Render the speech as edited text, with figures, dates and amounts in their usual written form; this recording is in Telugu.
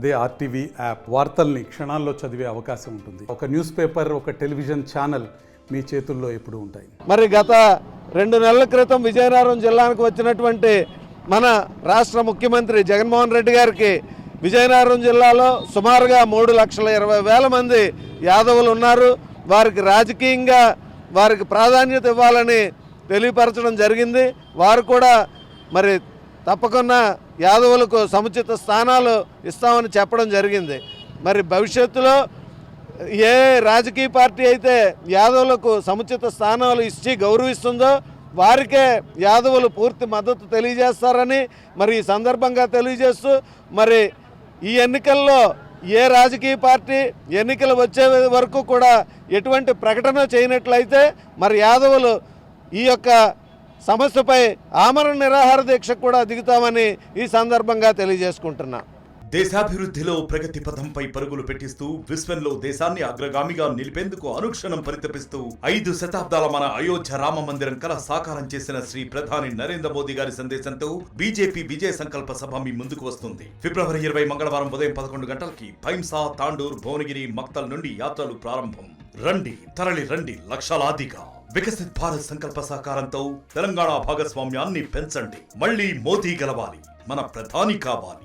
అదే ఆర్టీవీ యాప్ వార్తల్ని క్షణాల్లో చదివే అవకాశం ఉంటుంది. ఒక న్యూస్ పేపర్, ఒక టెలివిజన్ ఛానల్ మీ చేతుల్లో ఎప్పుడూ ఉంటాయి. మరి గత 2 నెలల క్రితం విజయనగరం జిల్లాకు వచ్చినటువంటి మన రాష్ట్ర ముఖ్యమంత్రి జగన్మోహన్ రెడ్డి గారికి విజయనగరం జిల్లాలో సుమారుగా 3,20,000 మంది యాదవులు ఉన్నారు. వారికి రాజకీయంగా వారికి ప్రాధాన్యత ఇవ్వాలని తెలియపరచడం జరిగింది. వారు కూడా మరి తప్పకుండా యాదవులకు సముచిత స్థానాలు ఇస్తామని చెప్పడం జరిగింది. మరి భవిష్యత్తులో ఏ రాజకీయ పార్టీ అయితే యాదవులకు సముచిత స్థానాలు ఇచ్చి గౌరవిస్తుందో వారికే యాదవులు పూర్తి మద్దతు తెలియజేస్తారని మరి ఈ సందర్భంగా తెలియజేస్తూ, మరి ఈ ఎన్నికల్లో ఏ రాజకీయ పార్టీ ఎన్నికలు వచ్చే వరకు కూడా ఎటువంటి ప్రకటన చేయనట్లయితే మరి యాదవులు ఈ యొక్క సమస్యపై ఆమరణ నిరాహార దీక్ష కూడా దిగుతామని ఈ సందర్భంగా తెలియజేసుకుంటున్నా. దేశాభివృద్ధిలో ప్రగతి పథంపై పరుగులు పెట్టిస్తూ విశ్వంలో దేశాన్ని అగ్రగామిగా నిలిపేందుకు అనుక్షణం పరితపిస్తూ 5 శతాబ్దాల మన అయోధ్య రామ మందిరం కల సాకారం చేసిన శ్రీ ప్రధాని నరేంద్ర మోదీ గారి సందేశంతో బీజేపీ విజయ సంకల్ప సభ మీ ముందుకు వస్తుంది. ఫిబ్రవరి 20 మంగళవారం ఉదయం 11 గంటలకి భైంసా, తాండూర్, భువనగిరి, మక్తల్ నుండి యాత్రలు ప్రారంభం. రండి, తరలి రండి లక్షలాదిగా. వికసిత్ భారత్ సంకల్ప సాకారంతో తెలంగాణ భాగస్వామ్యాన్ని పెంచండి. మళ్లీ మోదీ గెలవాలి, మన ప్రధాని కావాలి.